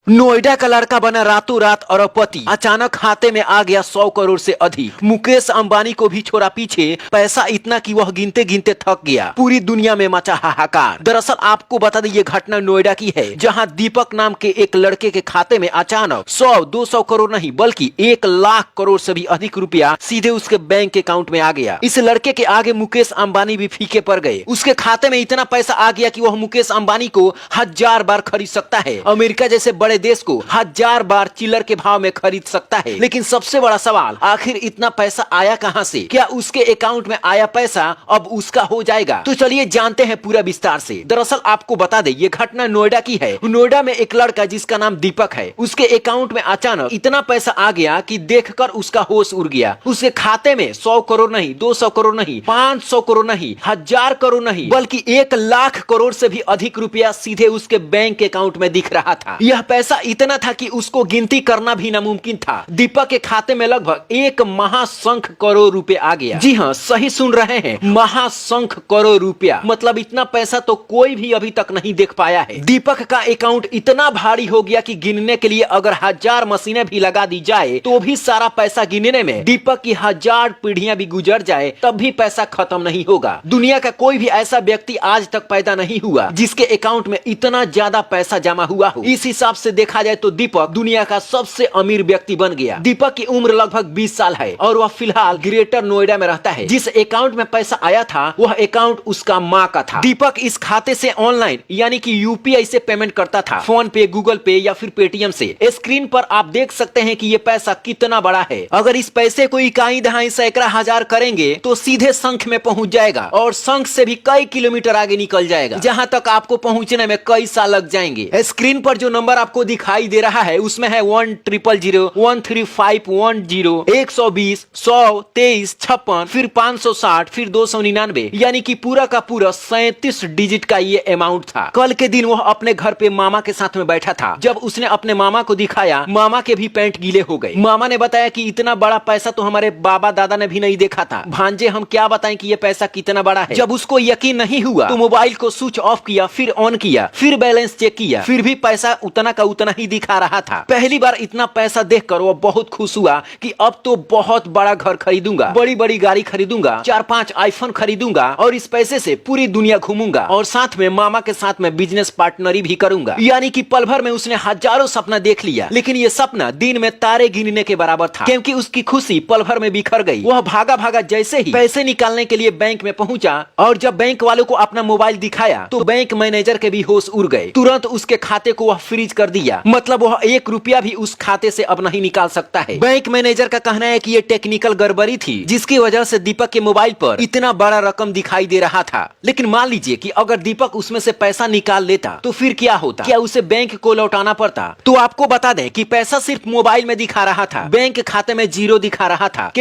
नोएडा का लड़का बना रातों रात अरबपति। अचानक खाते में आ गया 100 करोड़ से अधिक। मुकेश अंबानी को भी छोड़ा पीछे, पैसा इतना कि वह गिनते गिनते थक गया। पूरी दुनिया में मचा हाहाकार। दरअसल आपको बता दें, ये घटना नोएडा की है, जहां दीपक नाम के एक लड़के के खाते में अचानक 100-200 करोड़ नहीं बल्कि 1 लाख करोड़ से भी अधिक रुपया सीधे उसके बैंक अकाउंट में आ गया। इस लड़के के आगे मुकेश अंबानी भी फीके पड़ गए। उसके खाते में इतना पैसा आ गया कि वह मुकेश अंबानी को 1000 बार खरीद सकता है। अमेरिका जैसे बड़े देश को 1000 बार चिल्लर के भाव में खरीद सकता है। लेकिन सबसे बड़ा सवाल, आखिर इतना पैसा आया कहां से? क्या उसके अकाउंट में आया पैसा अब उसका हो जाएगा? तो चलिए जानते हैं पूरा विस्तार से। दरअसल आपको बता दें, ये घटना नोएडा की है। नोएडा में एक लड़का जिसका नाम दीपक है, उसके अकाउंट में अचानक इतना पैसा आ गया कि देखकर उसका होश उड़ गया। उसके खाते में 100 करोड़ नहीं, 200 करोड़ नहीं, 500 करोड़ नहीं, 1000 करोड़ नहीं बल्कि 1 लाख करोड़ से भी अधिक रुपया सीधे उसके बैंक अकाउंट में दिख रहा था। यह पैसा इतना था कि उसको गिनती करना भी नामुमकिन था। दीपक के खाते में लगभग 1 महाशंख करोड़ रुपए आ गया। जी हाँ, सही सुन रहे हैं, महाशंख करोड़ रुपया। मतलब इतना पैसा तो कोई भी अभी तक नहीं देख पाया है। दीपक का अकाउंट इतना भारी हो गया कि गिनने के लिए अगर 1000 मशीनें भी लगा दी जाए तो भी सारा पैसा गिनने में दीपक की 1000 पीढ़ियां भी गुजर जाए तब भी पैसा खत्म नहीं होगा। दुनिया का कोई भी ऐसा व्यक्ति आज तक पैदा नहीं हुआ जिसके अकाउंट में इतना ज्यादा पैसा जमा हुआ हो। इस हिसाब से देखा जाए तो दीपक दुनिया का सबसे अमीर व्यक्ति बन गया। दीपक की उम्र लगभग 20 साल है और वह फिलहाल ग्रेटर नोएडा में रहता है। जिस अकाउंट में पैसा आया था वह अकाउंट उसका माँ का था। दीपक इस खाते से ऑनलाइन यानी कि यूपीआई से पेमेंट करता था, फोन पे, गूगल पे या फिर पेटीएम से। स्क्रीन पर आप देख सकते हैं कि ये पैसा कितना बड़ा है। अगर इस पैसे को इकाई दहाई सैकड़ा हजार करेंगे तो सीधे शंख में पहुंच जाएगा और शंख से भी कई किलोमीटर आगे निकल जाएगा, जहां तक आपको पहुंचने में कई साल लग जाएंगे। स्क्रीन पर जो नंबर आपको दिखाई दे रहा है उसमें है 1000-13510 120 100 23 56 फिर 560 फिर 299, यानी कि पूरा का पूरा 37 डिजिट का ये अमाउंट था। कल के दिन वह अपने घर पे मामा के साथ में बैठा था। जब उसने अपने मामा को दिखाया, मामा के भी पैंट गीले हो गए। मामा ने बताया कि इतना बड़ा पैसा तो हमारे बाबा दादा ने भी नहीं देखा था। भांजे हम क्या बताएं कि ये पैसा कितना बड़ा है। जब उसको यकीन नहीं हुआ तो मोबाइल को स्विच ऑफ किया, फिर ऑन किया, फिर बैलेंस चेक किया, फिर भी पैसा उतना का उतना ही दिखा रहा था। पहली बार इतना पैसा देखकर वो बहुत खुश हुआ कि अब तो बहुत बड़ा घर खरीदूंगा, बड़ी बड़ी गाड़ी खरीदूंगा, 4-5 आईफोन खरीदूंगा और इस पैसे से पूरी दुनिया घूमूंगा और साथ में मामा के साथ में बिजनेस पार्टनरी भी करूंगा। यानी कि पल भर में उसने हजारों सपना देख लिया, लेकिन ये सपना दिन में तारे गिनने के बराबर था, क्योंकि उसकी खुशी पल भर में बिखर गई। वह भागा भागा जैसे ही पैसे निकालने के लिए बैंक में पहुंचा और जब बैंक वालों को अपना मोबाइल दिखाया तो बैंक मैनेजर के भी होश उड़ गए। तुरंत उसके खाते को वह फ्रीज कर दिया। मतलब वह 1 रुपया भी उस खाते से अब नहीं निकाल सकता है। बैंक मैनेजर का कहना है कि ये टेक्निकल गड़बड़ी थी जिसकी वजह से दीपक के मोबाइल पर इतना बड़ा रकम दिखाई दे रहा था। लेकिन मान लीजिए कि अगर दीपक उसमें से पैसा निकाल लेता तो फिर क्या होता? क्या उसे बैंक को लौटाना पड़ता? तो आपको बता दें कि पैसा सिर्फ मोबाइल में दिखा रहा था, बैंक खाते में 0 दिखा रहा था।